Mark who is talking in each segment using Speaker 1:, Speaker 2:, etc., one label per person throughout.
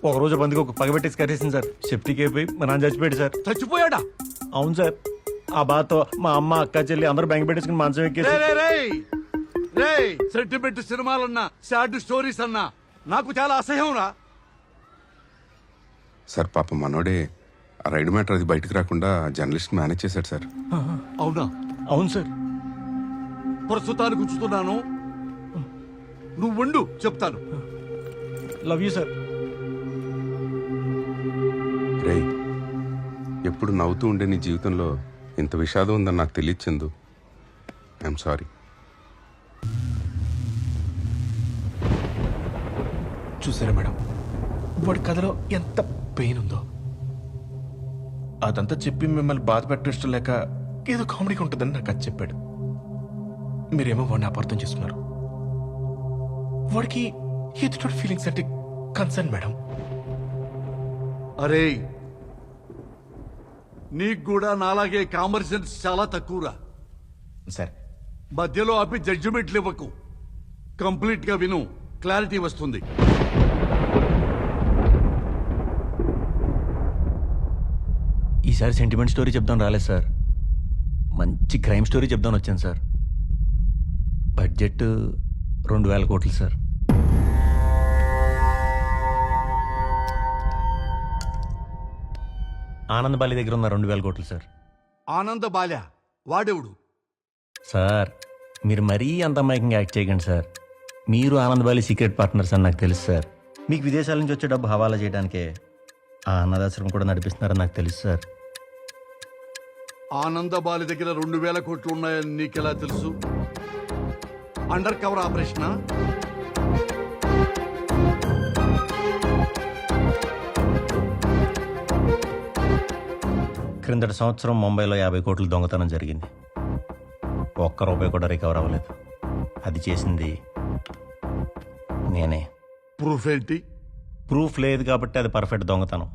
Speaker 1: ఒకరోజు బందికి ఒక పగబెట్టేసి కట్టేసింది sir. Septic అయిపోయి మా నాన్న చచ్చిపోయాడు సార్.
Speaker 2: చచ్చిపోయాడా?
Speaker 1: అవును సార్. ఆ బాధతో మా అమ్మ అక్క చెల్లి అందరూ బెంగ పెట్టేసుకుని మంచం ఎక్కేసి
Speaker 2: సెంటిమెంట్ సినిమాలన్నా సాడ్ స్టోరీస్ అన్నా నాకు చాలా అసహ్యం రా.
Speaker 3: సార్ పాప మనోడే ఆ రైడ్ మ్యాటర్ అది బయటకు రాకుండా జర్నలిస్ట్ మేనేజ్ చేశాడు సార్.
Speaker 2: అవునా?
Speaker 1: అవును సార్.
Speaker 2: ప్రస్తుతానికి ఉంచుతున్నాను, నువ్వు ఉండు, చెప్తాను.
Speaker 1: Love you sir.
Speaker 3: రే, ఎప్పుడు నవ్వుతూ ఉండే నీ జీవితంలో ఇంత విషాదం ఉందని నాకు తెలియదు చందు. I am sorry.
Speaker 4: చూసారా మేడం, వాడి కథలో ఎంత పెయిన్ ఉందో. అదంతా చెప్పి మిమ్మల్ని బాధ పెట్టడం ఇష్టం లేక ఏదో కామెడీగా ఉంటుందని నాకు అది చెప్పాడు. మీరేమో వాడిని అపార్థం చేసుకున్నారు. వాడికి ఎదుటి ఫీలింగ్స్ అంటే కన్సర్న్ మేడం.
Speaker 2: అరే, నీకు కూడా నాలాగే కామన్ సెన్స్ చాలా తక్కువరా.
Speaker 4: సరే,
Speaker 2: మధ్యలో ఆపి జడ్జిమెంట్లు ఇవ్వకు. కంప్లీట్ గా విను, క్లారిటీ వస్తుంది.
Speaker 1: ఈసారి సెంటిమెంట్ స్టోరీ చెప్దాం రాలేదు సార్. మంచి క్రైమ్ స్టోరీ చెప్దాం వచ్చాను సార్. బడ్జెట్ 2,000 కోట్లు సార్. ఆనంద్ బాలి దగ్గర ఉన్న 2,000 కోట్లు సార్.
Speaker 2: ఆనంద బాల్య వాడెవడు?
Speaker 1: సార్ మీరు మరీ అంత అమాయకంగా యాక్ట్ చేయకండి సార్. మీరు ఆనంద్ బాలి సీక్రెట్ పార్ట్నర్స్ అని నాకు తెలుసు సార్. మీకు విదేశాల నుంచి వచ్చే డబ్బు హవాలా చేయడానికే ఆ అన్నదాశ్రమం కూడా నడిపిస్తున్నారని నాకు తెలుసు సార్.
Speaker 2: ఆనంద బాలి దగ్గర 2,000 కోట్లు ఉన్నాయని నీకెలా తెలుసు? అండర్ కవర్ ఆపరేషనా?
Speaker 1: క్రిందటి సంవత్సరం ముంబైలో 50 కోట్లు దొంగతనం జరిగింది. ఒక్క రూపాయి కూడా రికవర్ అవ్వలేదు. అది చేసింది నేనే.
Speaker 2: ప్రూఫ్ ఏంటి?
Speaker 1: ప్రూఫ్ లేదు కాబట్టి అది పర్ఫెక్ట్ దొంగతనం.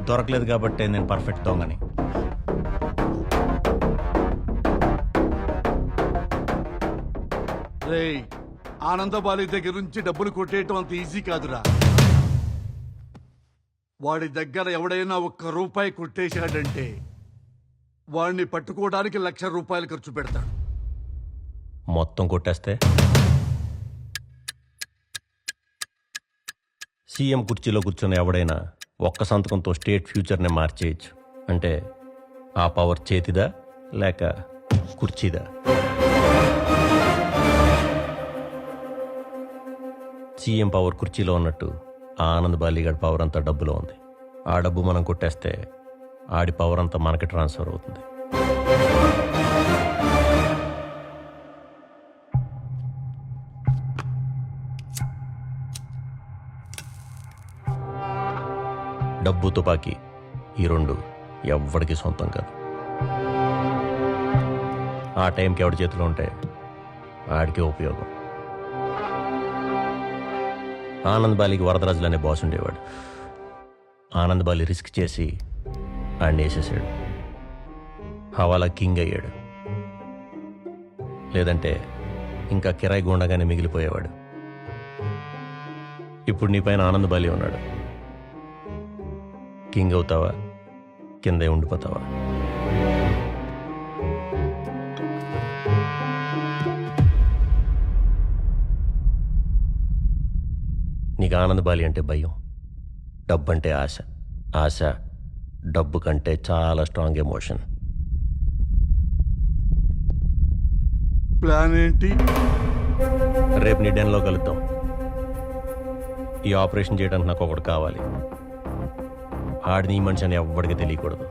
Speaker 1: దొరకలేదు కాబట్టి నేను పర్ఫెక్ట్ దొంగని.
Speaker 2: రేయ్, ఆనంద బాలి దగ్గర నుంచి డబ్బులు కొట్టేయటం అంత ఈజీ కాదురా. వాడి దగ్గర ఎవడైనా 1 రూపాయి కొట్టేశాడంటే వాడిని పట్టుకోవడానికి 1,00,000 రూపాయలు ఖర్చు పెడతాడు.
Speaker 1: మొత్తం కొట్టేస్తే సీఎం కుర్చీలో కూర్చున్న ఎవడైనా ఒక్క సంతకంతో స్టేట్ ఫ్యూచర్ని మార్చేయచ్చు. అంటే ఆ పవర్ చేతిదా లేక కుర్చీదా? సీఎం పవర్ కుర్చీలో ఉన్నట్టు ఆ ఆనంద్ బాలిగాడి పవర్ అంతా డబ్బులో ఉంది. ఆ డబ్బు మనం కొట్టేస్తే ఆడి పవర్ అంతా మనకి ట్రాన్స్ఫర్ అవుతుంది. డబ్బు తుపాకీ ఈ 2 ఎవ్వడికి సొంతం కాదు. ఆ టైంకి ఎవడి చేతిలో ఉంటే ఆడికే ఉపయోగం. ఆనంద్ బాలికి వరదరాజులు అనే బాస్ ఉండేవాడు. ఆనంద్ బాలి రిస్క్ చేసి ఆడిని వేసేసాడు. హవాలా కింగ్ అయ్యాడు. లేదంటే ఇంకా కిరాయి గుండగానే మిగిలిపోయేవాడు. ఇప్పుడు నీ పైన ఆనంద్ బాలి ఉన్నాడు. కింగ్ అవుతావా, కిందే ఉండిపోతావా? నీకు ఆనంద్ బాలి అంటే భయం, డబ్బు అంటే ఆశ. ఆశ డబ్బు కంటే చాలా స్ట్రాంగ్ ఎమోషన్.
Speaker 2: ప్లాన్ ఏంటి?
Speaker 1: రేపు నీ డెన్లో కలుద్దాం. ఈ ఆపరేషన్ చేయడానికి నాకు ఒకటి కావాలి. ఆడిని ఈ మనిషి అని ఎవ్వడికి తెలియకూడదు.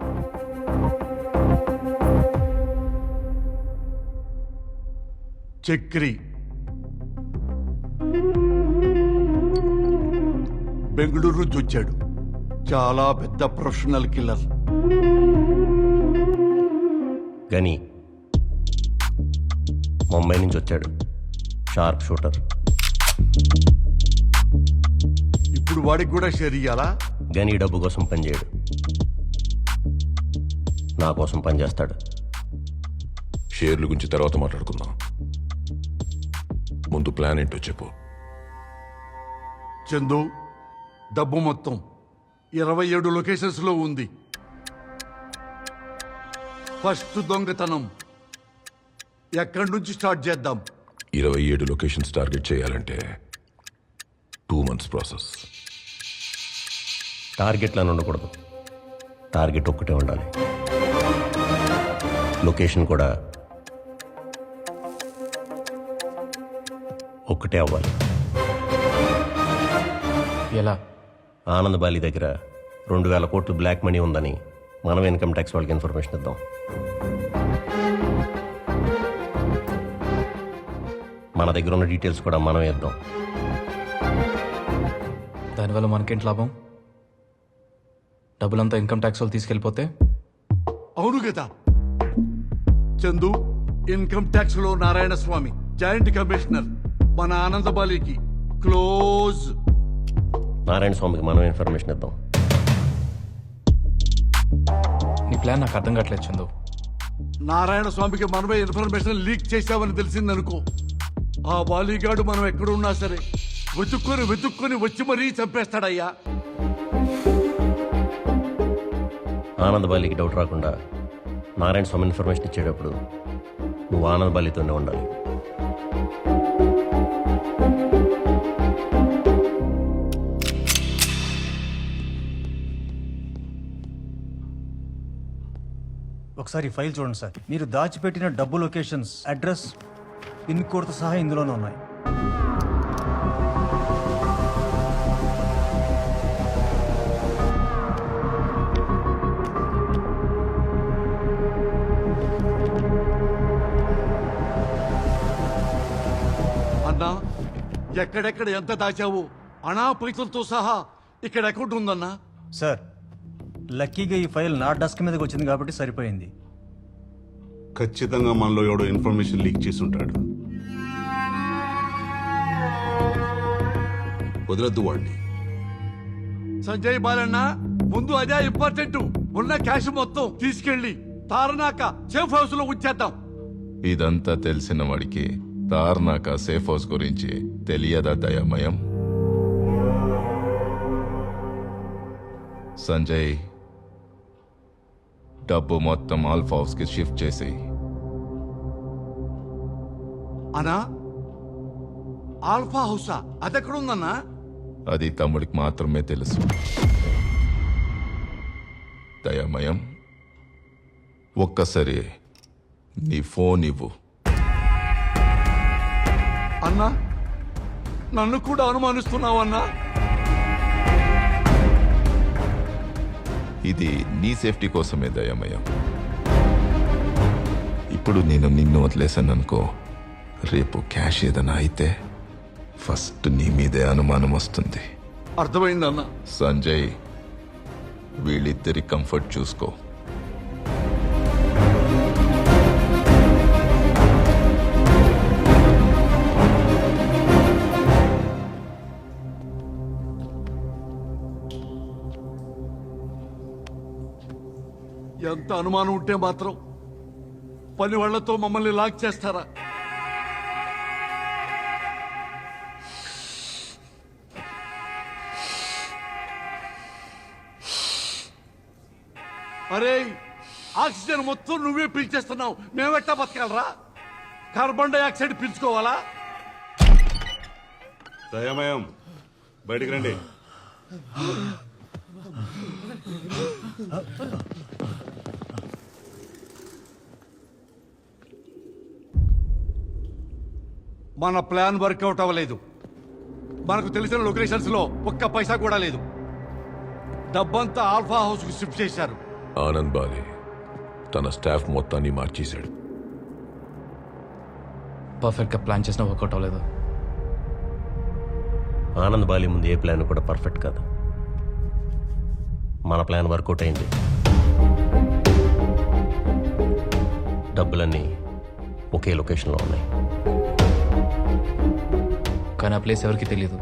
Speaker 2: చక్రి బెంగళూరు నుంచి వచ్చాడు. చాలా పెద్ద ప్రొఫెషనల్ కిల్లర్.
Speaker 1: గని ముంబై నుంచి వచ్చాడు. Sharp shooter.
Speaker 2: ఇప్పుడు వాడికి కూడా షేర్ ఇయ్యాలా?
Speaker 1: గని డబ్బు కోసం పనిచేయడు, నా కోసం పనిచేస్తాడు.
Speaker 5: షేర్ల గురించి తర్వాత మాట్లాడుకుందాం. ముందు ప్లాన్ ఏంటో చెప్పు.
Speaker 2: చందు, డబ్బు మొత్తం 27 లొకేషన్స్లో ఉంది. ఫస్ట్ దొంగతనం ఎక్కడి నుంచి స్టార్ట్ చేద్దాం?
Speaker 5: 27 లొకేషన్స్ టార్గెట్ చేయాలంటే 2 months ప్రాసెస్.
Speaker 1: టార్గెట్లను ఉండకూడదు, టార్గెట్ ఒక్కటే ఉండాలి. లొకేషన్ కూడా ఒక్కటే అవ్వాలి.
Speaker 4: ఎలా?
Speaker 1: ఆనంద్ బాలి దగ్గర 2,000 కోట్లు బ్లాక్ మనీ ఉందని మనం ఇన్కమ్ ట్యాక్స్ వాళ్ళకి ఇన్ఫర్మేషన్ ఇద్దాం. మన దగ్గర ఉన్న డీటెయిల్స్ కూడా మనం ఇద్దాం.
Speaker 4: దానివల్ల మనకేంటి లాభం? డబ్బులంతా ఇన్కమ్ ట్యాక్స్ వాళ్ళు తీసుకెళ్ళిపోతే?
Speaker 2: అవును కదా చందు, ఇన్కమ్ ట్యాక్స్ లో నారాయణ స్వామి జాయింట్ కమిషనర్ మన ఆనందబాలికి క్లోజ్.
Speaker 1: నారాయణ స్వామికి మనం ఇన్ఫర్మేషన్ ఇద్దాం.
Speaker 4: నీ ప్లాన్ నాకు అర్థం కావట్లేదు చందు.
Speaker 2: నారాయణ స్వామికి మనమే ఇన్ఫర్మేషన్ లీక్ చేశామని తెలిసిందనుకో, ఆ బాలీగాడు మనం ఎక్కడున్నా సరే వెతుక్కొని వచ్చి మరీ చంపేస్తాడయ్యా.
Speaker 1: ఆనంద్ బాలికి డౌట్ రాకుండా నారాయణ స్వామి ఇన్ఫర్మేషన్ ఇచ్చేటప్పుడు నువ్వు ఆనంద్ బాలితోనే ఉండాలి.
Speaker 6: ఒకసారి ఈ ఫైల్ చూడండి సార్. మీరు దాచిపెట్టిన డబ్బు లొకేషన్స్, అడ్రస్, పిన్ కోడ్తో సహా ఇందులోనే ఉన్నాయి.
Speaker 2: అన్నా, ఎక్కడెక్కడ ఎంత దాచావు అనా పైసలతో సహా ఇక్కడ అకౌంట్ ఉందన్నా.
Speaker 6: సార్, లక్కీగా ఈ ఫైల్ నా డెస్క్ మీదకి వచ్చింది కాబట్టి సరిపోయింది.
Speaker 7: ఖచ్చితంగా మనలో ఎవడో ఇన్ఫర్మేషన్ లీక్ చేసి ఉంటాడు. వదలద్దు వాడిని.
Speaker 2: సంజయ్ బాలన్న, ముందు అదే ఇంపార్టెంట్. ఉన్న క్యాష్ మొత్తం తీసుకెళ్లి తారనాక సేఫ్ హౌస్ లో ఉంచేద్దాం.
Speaker 8: ఇదంతా తెలిసిన వాడికి తార్నాక సేఫ్ హౌస్ గురించి తెలియదా దయామయం? సంజయ్, డబ్బు మొత్తం ఆల్ఫా హౌస్ కి షిఫ్ట్ చేసి.
Speaker 2: అనా, ఆల్ఫా హౌసా? అదెక్కడుందన్నా?
Speaker 8: అది తమ్ముడికి మాత్రమే తెలుసు. దయామయం, ఒక్కసారి నీ ఫోన్ ఇవ్వు.
Speaker 2: అన్నా, నన్ను కూడా అనుమానిస్తున్నావన్నా?
Speaker 8: ఇది నీ సేఫ్టీ కోసమే దయామయం. ఇప్పుడు నేను నిన్ను వదిలేశాననుకో, రేపు క్యాష్ ఏదైనా అయితే ఫస్ట్ నీ మీదే అనుమానం వస్తుంది.
Speaker 2: అర్థమైందన్నా.
Speaker 8: సంజయ్, వీళ్ళిద్దరి కంఫర్ట్ చూసుకో.
Speaker 2: ఎంత అనుమానం ఉంటే మాత్రం పని వాళ్లతో మమ్మల్ని లాక్ చేస్తారా? అరే, ఆక్సిజన్ మొత్తం నువ్వే పీల్చేస్తున్నావు, మేమెట్టా బతకాలరా? Carbon dioxide పీల్చుకోవాలా?
Speaker 7: దయామయం, బయటికి రండి.
Speaker 2: మన ప్లాన్ వర్కౌట్ అవ్వలేదు. మనకు తెలిసిన లొకేషన్స్ లో ఒక్క పైసా కూడా లేదు. డబ్బంతా ఆల్ఫా హౌస్ కు షిఫ్ట్ చేశారు.
Speaker 5: ఆనంద్ బాలి తన స్టాఫ్ మొత్తాన్ని మార్చేశాడు.
Speaker 4: పర్ఫెక్ట్గా ప్లాన్ చేసినా వర్కౌట్ అవ్వలేదు.
Speaker 1: ఆనంద్ బాలి ముందు ఏ ప్లాన్ కూడా పర్ఫెక్ట్ కాదు. మన ప్లాన్ వర్కౌట్ అయింది. డబ్బులన్నీ ఒకే లొకేషన్లో ఉన్నాయి.
Speaker 4: కానీ ఆ ప్లేస్ ఎవరికి తెలియదు.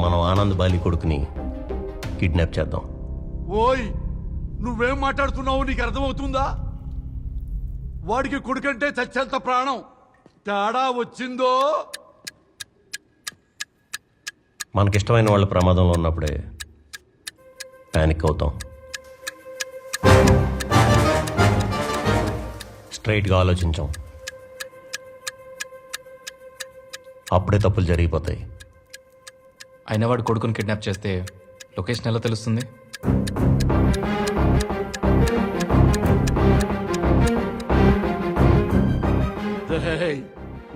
Speaker 1: మనం ఆనంద్ బాలి కొడుకుని కిడ్నాప్ చేద్దాం.
Speaker 2: ఓయ్, నువ్వేం మాట్లాడుతున్నావు? నీకు అర్థమవుతుందా? వాడికి కొడుకంటే చచ్చేంత ప్రాణం. తేడా వచ్చిందో
Speaker 1: మనకిష్టమైన వాళ్ళ ప్రమాదంలో ఉన్నప్పుడే ప్యానిక్ అవుతాం. స్ట్రైట్గా ఆలోచించాం, అప్పుడే తప్పులు జరిగిపోతాయి.
Speaker 9: అయిన వాడు కొడుకుని కిడ్నాప్ చేస్తే లొకేషన్ ఎలా తెలుస్తుంది?
Speaker 2: రేయ్,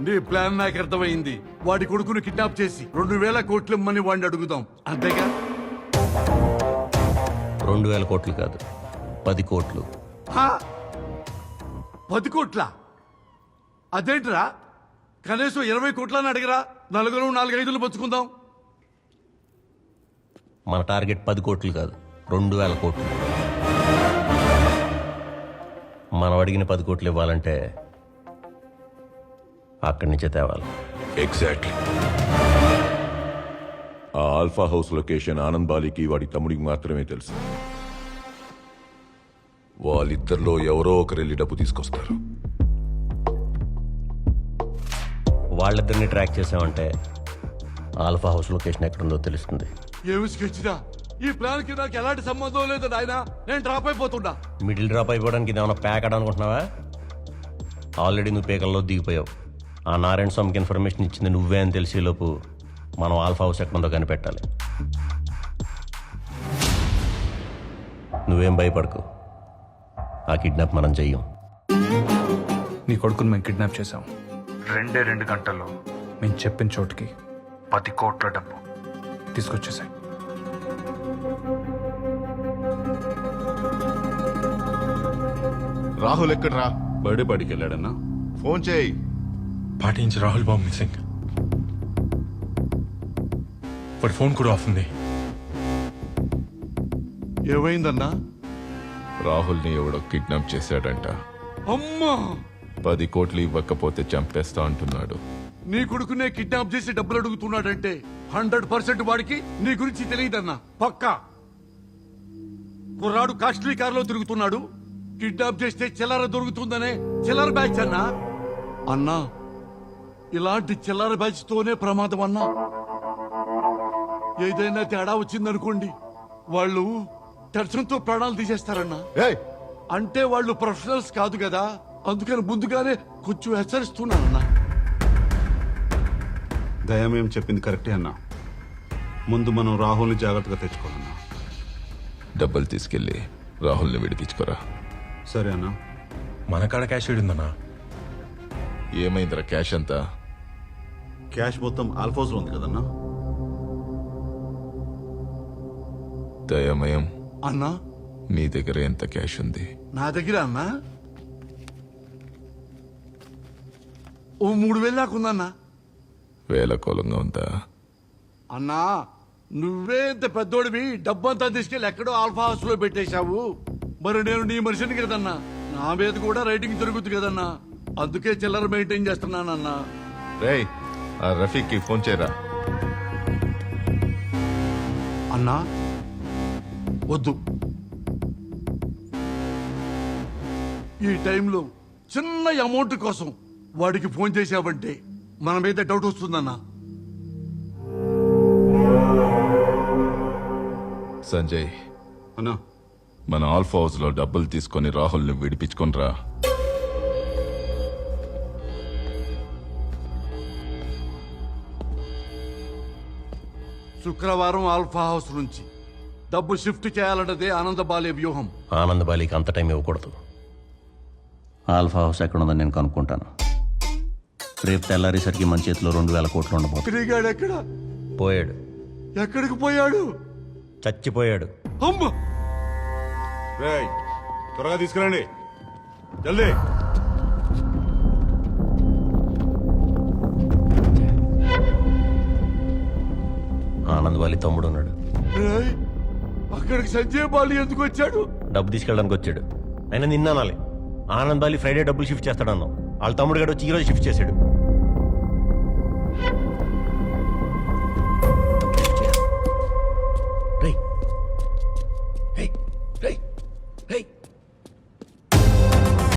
Speaker 2: నీ ప్లాన్ నాకు అర్థమైంది. వాడి కొడుకును కిడ్నాప్ చేసి 2,000 కోట్లు ఇమ్మని వాడిని అడుగుదాం, అంతేగా?
Speaker 1: 2,000 కోట్లు కాదు, 10 కోట్లు.
Speaker 2: హా? 10 కోట్ల? అదేంట్రా, కనీసం 20 కోట్లని అడిగరా, నలుగురు 4-5 పంచుకుందాం.
Speaker 1: మన టార్గెట్ 10 కోట్లు కాదు, 2,000 కోట్లు. మనం అడిగిన 10 కోట్లు ఇవ్వాలంటే అక్కడి నుంచే తేవాలి.
Speaker 5: ఎగ్జాక్ట్లీ. ఆ ఆల్ఫా హౌస్ లొకేషన్ ఆనంద్ బాలికి వాడి తమ్ముడికి మాత్రమే తెలుసు. వాళ్ళిద్దరిలో ఎవరో ఒకరు వెళ్ళి డబ్బు తీసుకొస్తారు.
Speaker 1: వాళ్ళిద్దరిని ట్రాక్ చేసామంటే ఆల్ఫా హౌస్ లొకేషన్ ఎక్కడుందో తెలుస్తుంది.
Speaker 2: ఏమి స్కెచ్దా? ఈ ప్లాన్ కి నాకు ఎలాంటి సంబంధం లేదు నాయనా, నేను డ్రాప్ అయిపోతున్నా.
Speaker 1: మిడిల్ డ్రాప్ అయిపోవడానికి ఇదేమన్నా ప్యాక్ అనుకుంటున్నావా? ఆల్రెడీ నువ్వు పేకల్లో దిగిపోయావు. ఆ నారాయణ స్వామికి ఇన్ఫర్మేషన్ ఇచ్చింది నువ్వే అని తెలిసేలోపు మనం ఆల్ఫా హౌస్ ఎక్కడుందో కనిపెట్టాలి. నువ్వేం భయపడకు, ఆ కిడ్నాప్ మనం చెయ్యం.
Speaker 9: నీ కొడుకుని మేము కిడ్నాప్ చేశాం. 2 గంటల్లో మేము చెప్పిన చోటుకి 10 కోట్ల డబ్బు తీసుకొచ్చేసాయి.
Speaker 7: రాహుల్ ఎక్కడ్రా? బర్త్డే పార్టీకి వెళ్ళాడన్నా? ఫోన్ చేయి.
Speaker 4: పార్టీ నుంచి రాహుల్ బాబు మిస్సింగ్. వాడి ఫోన్ కూడా ఆఫ్ ఉంది.
Speaker 2: ఏమైందన్నా?
Speaker 8: రాహుల్ని ఎవడో కిడ్నాప్ చేశాడంట.
Speaker 2: అమ్మా,
Speaker 8: 10 కోట్లు ఇవ్వకపోతే చంపేస్తా అంటున్నాడు.
Speaker 2: నీ కొడుకునే కిడ్నాప్ చేసి డబ్బులు అడుగుతున్నాడంటే 100% వాడికి నీ గురించి తెలియదన్నా, పక్కా. కుర్రాడు కాస్ట్లీ కారులో తిరుగుతున్నాడు, కిడ్నాప్ చేస్తే చిల్లర దొరుకుతుందనే చిల్లర బ్యాచ్ అన్నా. అన్నా, ఇలాంటి చిల్లర బ్యాచ్ తోనే ప్రమాదం అన్నా. ఏదైనా తేడా వచ్చిందనుకోండి, వాళ్ళు టెన్షన్తో ప్రాణాలు తీసేస్తారన్నా. అంటే వాళ్ళు ప్రొఫెషనల్స్ కాదు కదా, అందుకని ముందుగానే కొంచెం హెచ్చరిస్తున్నానన్నా.
Speaker 7: దయమేం చెప్పింది కరెక్టే అన్నా. ముందు మనం రాహుల్ని జాగ్రత్తగా తెచ్చుకోవాలన్నా.
Speaker 8: డబ్బులు తీసుకెళ్ళి రాహుల్ని విడిపించుకోరా.
Speaker 7: సరే అన్నా.
Speaker 4: మన కాడ క్యాష్ ఉందన్నా.
Speaker 8: ఏమైందిరా క్యాష్ అంతా?
Speaker 7: క్యాష్ మొత్తం ఆల్ఫోజ్ లో ఉంది కదన్నా.
Speaker 8: దయమయం,
Speaker 2: అన్నా,
Speaker 8: నీ దగ్గర ఎంత క్యాష్ ఉంది?
Speaker 2: నా దగ్గర అన్నా ఓ 3,000 దాకా ఉందన్నా.
Speaker 8: వేలకోలంగా ఉందా?
Speaker 2: అన్నా, నువ్వే ఇంత పెద్దోడివి, డబ్బంతా తీసుకెళ్ళి ఎక్కడో ఆల్ఫా హౌస్ లో పెట్టేశావు. మరి నేను నీ మనిషిని కదన్నా, నా మీద కూడా రైటింగ్ జరుగుతుంది కదన్నా, అందుకే చిల్లర మెయింటైన్ చేస్తున్నానన్నా.
Speaker 8: రేయ్, ఆ రఫీక్కి ఫోన్ చేయరా.
Speaker 2: అన్నా వద్దు, ఈ టైంలో చిన్న అమౌంట్ కోసం వాడికి ఫోన్ చేశావంటే మన మీద డౌట్ వస్తుందన్నా.
Speaker 8: సంజయ్,
Speaker 7: అన్నా,
Speaker 8: మన ఆల్ఫా హౌస్ లో డబ్బులు తీసుకొని రాహుల్ని విడిపించుకొనిరా.
Speaker 2: శుక్రవారం ఆల్ఫా హౌస్ నుంచి డబ్బు షిఫ్ట్ చేయాలన్నదే ఆనందబాలే వ్యూహం.
Speaker 1: ఆనంద్ బాలికి అంత టైం ఇవ్వకూడదు. ఆల్ఫా హౌస్ ఎక్కడుందని నేను కనుక్కుంటాను. రేపు తెల్లారేసరికి మన చేతిలో 2,000 కోట్లు ఉండబోతుంది.
Speaker 2: తిరిగాడు ఎక్కడ?
Speaker 1: పోయాడు.
Speaker 2: ఎక్కడికి పోయాడు?
Speaker 1: చచ్చిపోయాడు.
Speaker 2: అమ్మ,
Speaker 7: రేయ్, త్వరగా తీసుకురండి, జల్దీ.
Speaker 1: ఆనంద్ బాలి తమ్ముడు ఉన్నాడు.
Speaker 2: రేయ్, అక్కడికి సంజయ్ బాలి ఎందుకు వచ్చాడు?
Speaker 1: డబ్బు తీసుకెళ్ళడానికి వచ్చాడు. అయినా నిన్న అనాలి, ఆనంద్ బాలి ఫ్రైడే డబ్బులు షిఫ్ట్ చేస్తాడన్నావు. వాళ్ళ తమ్ముడు గడు వచ్చి ఈరోజు షిఫ్ట్ చేశాడు.